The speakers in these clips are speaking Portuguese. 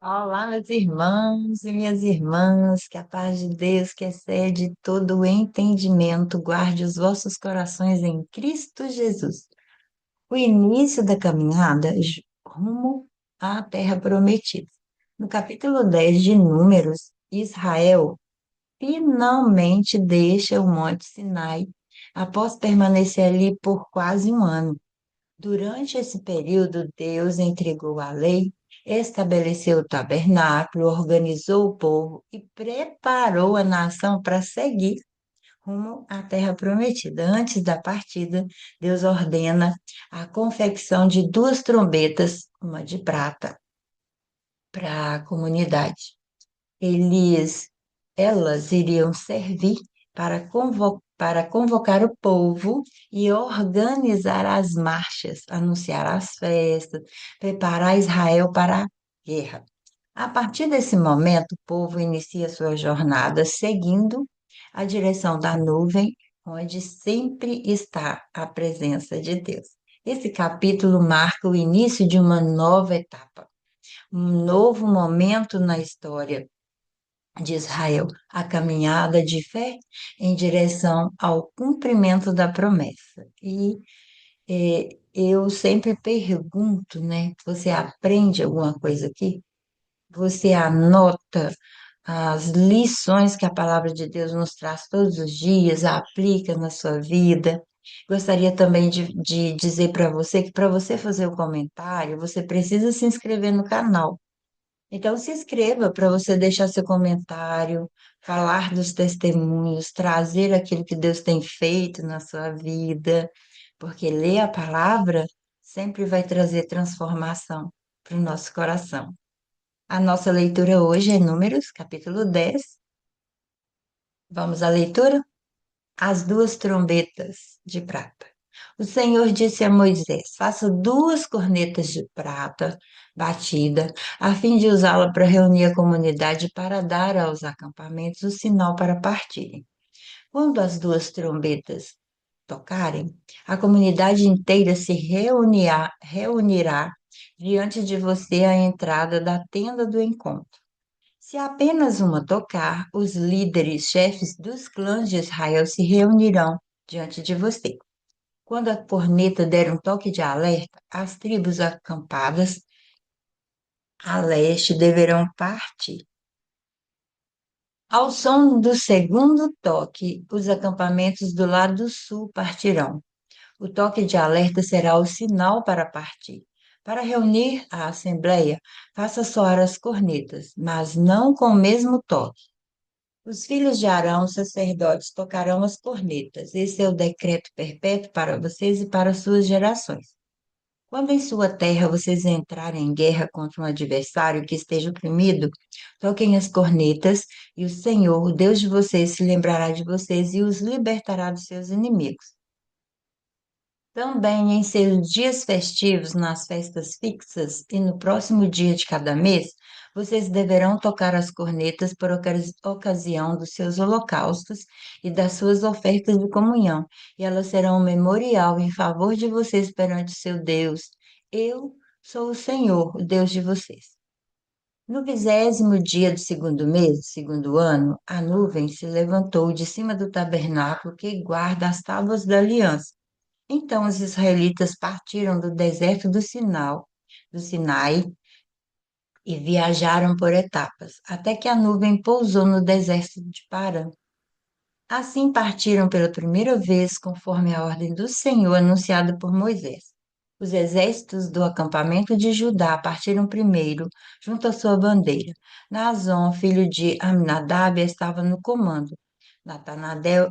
Olá, meus irmãos e minhas irmãs, que a paz de Deus, que excede todo o entendimento, guarde os vossos corações em Cristo Jesus. O início da caminhada rumo à Terra Prometida. No capítulo 10 de Números, Israel finalmente deixa o Monte Sinai após permanecer ali por quase um ano. Durante esse período, Deus entregou a lei, estabeleceu o tabernáculo, organizou o povo e preparou a nação para seguir rumo à terra prometida. Antes da partida, Deus ordena a confecção de duas trombetas, uma de prata, para a comunidade. Eles, elas iriam servir para convocar o povo e organizar as marchas, anunciar as festas, preparar Israel para a guerra. A partir desse momento, o povo inicia sua jornada seguindo a direção da nuvem, onde sempre está a presença de Deus. Esse capítulo marca o início de uma nova etapa, um novo momento na história de Israel, a caminhada de fé em direção ao cumprimento da promessa. Eu sempre pergunto, né? Você aprende alguma coisa aqui? Você anota as lições que a palavra de Deus nos traz todos os dias, aplica na sua vida? Gostaria também de dizer para você que para você fazer o comentário, você precisa se inscrever no canal. Então, se inscreva para você deixar seu comentário, falar dos testemunhos, trazer aquilo que Deus tem feito na sua vida, porque ler a palavra sempre vai trazer transformação para o nosso coração. A nossa leitura hoje é Números, capítulo 10. Vamos à leitura? As duas trombetas de prata. O Senhor disse a Moisés: faça duas cornetas de prata batida, a fim de usá-la para reunir a comunidade para dar aos acampamentos o sinal para partirem. Quando as duas trombetas tocarem, a comunidade inteira se reunirá diante de você à entrada da tenda do encontro. Se apenas uma tocar, os líderes, chefes dos clãs de Israel se reunirão diante de você. Quando a corneta der um toque de alerta, as tribos acampadas a leste deverão partir. Ao som do segundo toque, os acampamentos do lado sul partirão. O toque de alerta será o sinal para partir. Para reunir a assembleia, faça soar as cornetas, mas não com o mesmo toque. Os filhos de Arão, sacerdotes, tocarão as cornetas. Esse é o decreto perpétuo para vocês e para suas gerações. Quando em sua terra vocês entrarem em guerra contra um adversário que esteja oprimido, toquem as cornetas, e o Senhor, o Deus de vocês, se lembrará de vocês e os libertará dos seus inimigos. Também em seus dias festivos, nas festas fixas e no próximo dia de cada mês, vocês deverão tocar as cornetas por ocasião dos seus holocaustos e das suas ofertas de comunhão, e elas serão um memorial em favor de vocês perante o seu Deus. Eu sou o Senhor, o Deus de vocês. No 20º dia do segundo mês, do segundo ano, a nuvem se levantou de cima do tabernáculo que guarda as tábuas da aliança. Então os israelitas partiram do deserto do Sinai, e viajaram por etapas, até que a nuvem pousou no deserto de Parã. Assim partiram pela primeira vez, conforme a ordem do Senhor anunciada por Moisés. Os exércitos do acampamento de Judá partiram primeiro, junto à sua bandeira. Naazon, filho de Aminadab, estava no comando.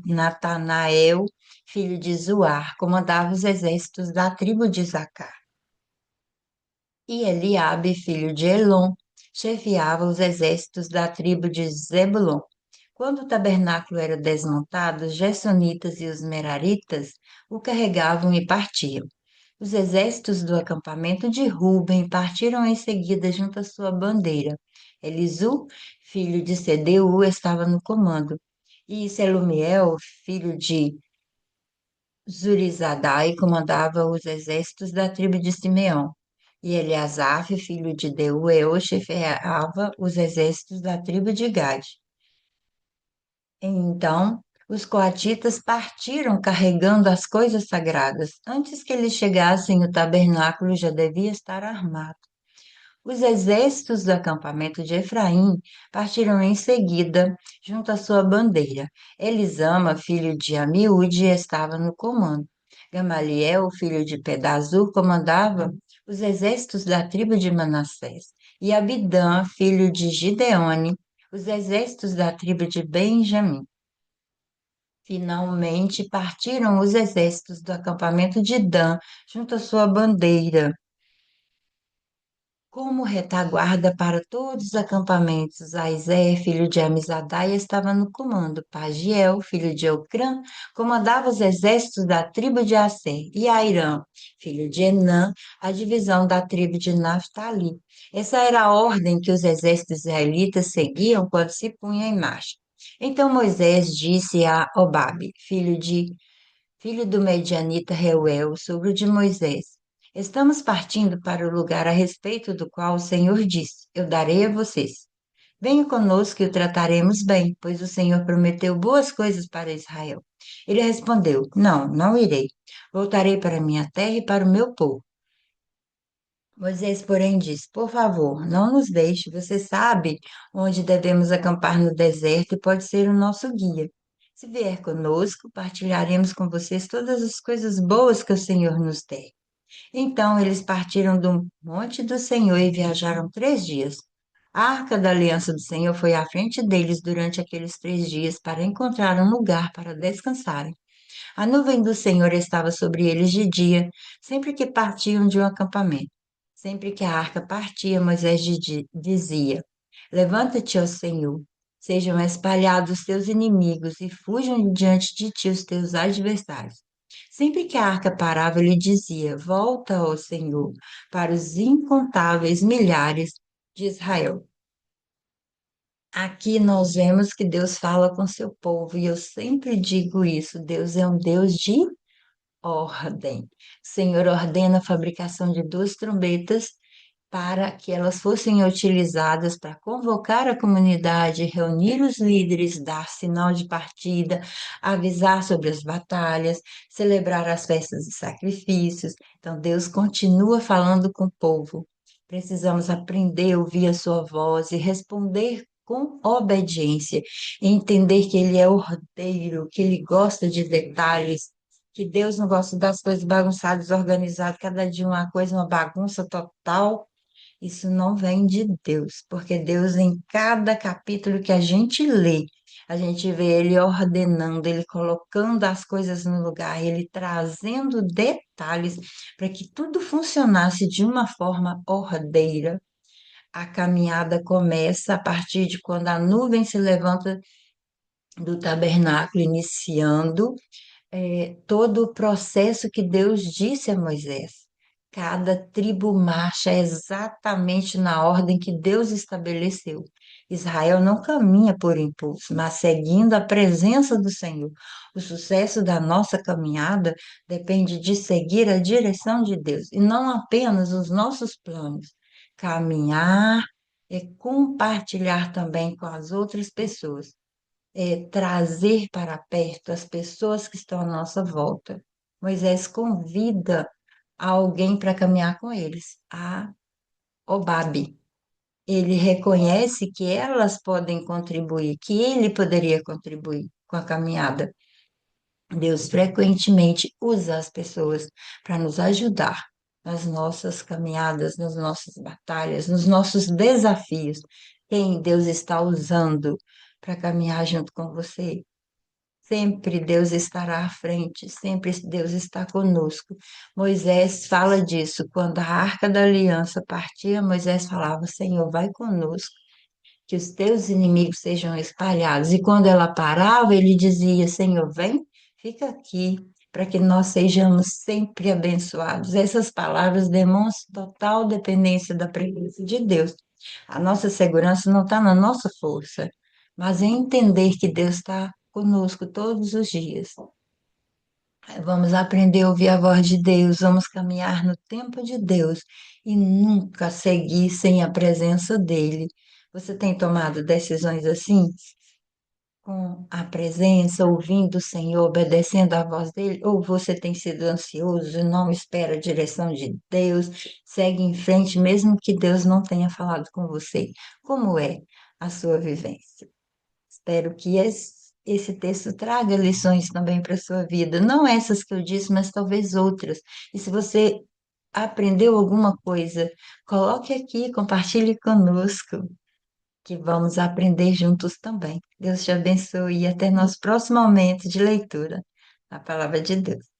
Natanael, filho de Zuar, comandava os exércitos da tribo de Zacar. E Eliabe, filho de Elon, chefiava os exércitos da tribo de Zebulon. Quando o tabernáculo era desmontado, os Gersonitas e os Meraritas o carregavam e partiam. Os exércitos do acampamento de Ruben partiram em seguida junto à sua bandeira. Elisu, filho de Sedeu, estava no comando. E Selumiel, filho de Zurizadai, comandava os exércitos da tribo de Simeão. E Eliasaf, filho de Deuel, chefiava os exércitos da tribo de Gade. Então, os coatitas partiram carregando as coisas sagradas. Antes que eles chegassem, o tabernáculo já devia estar armado. Os exércitos do acampamento de Efraim partiram em seguida, junto à sua bandeira. Elisama, filho de Amiúde, estava no comando. Gamaliel, filho de Pedazur, comandava os exércitos da tribo de Manassés. E Abidã, filho de Gideone, os exércitos da tribo de Benjamim. Finalmente partiram os exércitos do acampamento de Dan, junto à sua bandeira. Como retaguarda para todos os acampamentos, Aizé, filho de Amizadai, estava no comando. Pagiel, filho de Ocrã, comandava os exércitos da tribo de Asser. E Airã, filho de Enã, a divisão da tribo de Naphtali. Essa era a ordem que os exércitos israelitas seguiam quando se punham em marcha. Então Moisés disse a Obabe, filho do medianita Reuel, sogro de Moisés: Estamos partindo para o lugar a respeito do qual o Senhor disse: Eu darei a vocês. Venha conosco e o trataremos bem, pois o Senhor prometeu boas coisas para Israel. Ele respondeu: Não, não irei. Voltarei para minha terra e para o meu povo. Moisés, porém, disse: Por favor, não nos deixe. Você sabe onde devemos acampar no deserto e pode ser o nosso guia. Se vier conosco, partilharemos com vocês todas as coisas boas que o Senhor nos der. Então eles partiram do monte do Senhor e viajaram 3 dias. A arca da aliança do Senhor foi à frente deles durante aqueles 3 dias para encontrar um lugar para descansarem. A nuvem do Senhor estava sobre eles de dia, sempre que partiam de um acampamento. Sempre que a arca partia, Moisés dizia: Levanta-te, ó Senhor, sejam espalhados os teus inimigos e fujam diante de ti os teus adversários. Sempre que a arca parava, ele dizia: Volta, ó Senhor, para os incontáveis milhares de Israel. Aqui nós vemos que Deus fala com seu povo, e eu sempre digo isso: Deus é um Deus de ordem. O Senhor ordena a fabricação de 2 trombetas para que elas fossem utilizadas para convocar a comunidade, reunir os líderes, dar sinal de partida, avisar sobre as batalhas, celebrar as festas e sacrifícios. Então, Deus continua falando com o povo. Precisamos aprender a ouvir a sua voz e responder com obediência, e entender que Ele é ordeiro, que Ele gosta de detalhes, que Deus não gosta das coisas bagunçadas, organizadas, cada dia uma coisa, uma bagunça total. Isso não vem de Deus, porque Deus, em cada capítulo que a gente lê, a gente vê Ele ordenando, Ele colocando as coisas no lugar, Ele trazendo detalhes para que tudo funcionasse de uma forma ordeira. A caminhada começa a partir de quando a nuvem se levanta do tabernáculo, iniciando todo o processo que Deus disse a Moisés. Cada tribo marcha exatamente na ordem que Deus estabeleceu. Israel não caminha por impulso, mas seguindo a presença do Senhor. O sucesso da nossa caminhada depende de seguir a direção de Deus e não apenas os nossos planos. Caminhar é compartilhar também com as outras pessoas, trazer para perto as pessoas que estão à nossa volta. Moisés convida alguém para caminhar com eles, a Obabe. Ele reconhece que elas podem contribuir, que ele poderia contribuir com a caminhada. Deus frequentemente usa as pessoas para nos ajudar nas nossas caminhadas, nas nossas batalhas, nos nossos desafios. Quem Deus está usando para caminhar junto com você? Sempre Deus estará à frente, sempre Deus está conosco. Moisés fala disso. Quando a arca da aliança partia, Moisés falava: Senhor, vai conosco, que os teus inimigos sejam espalhados. E quando ela parava, ele dizia: Senhor, vem, fica aqui, para que nós sejamos sempre abençoados. Essas palavras demonstram total dependência da presença de Deus. A nossa segurança não está na nossa força, mas em entender que Deus está conosco todos os dias. Vamos aprender a ouvir a voz de Deus, vamos caminhar no tempo de Deus e nunca seguir sem a presença dele. Você tem tomado decisões assim, com a presença, ouvindo o Senhor, obedecendo à voz dele? Ou você tem sido ansioso, e não espera a direção de Deus, segue em frente, mesmo que Deus não tenha falado com você? Como é a sua vivência? Espero que esse texto traga lições também para a sua vida. Não essas que eu disse, mas talvez outras. E se você aprendeu alguma coisa, coloque aqui, compartilhe conosco, que vamos aprender juntos também. Deus te abençoe e até nosso próximo momento de leitura na Palavra de Deus.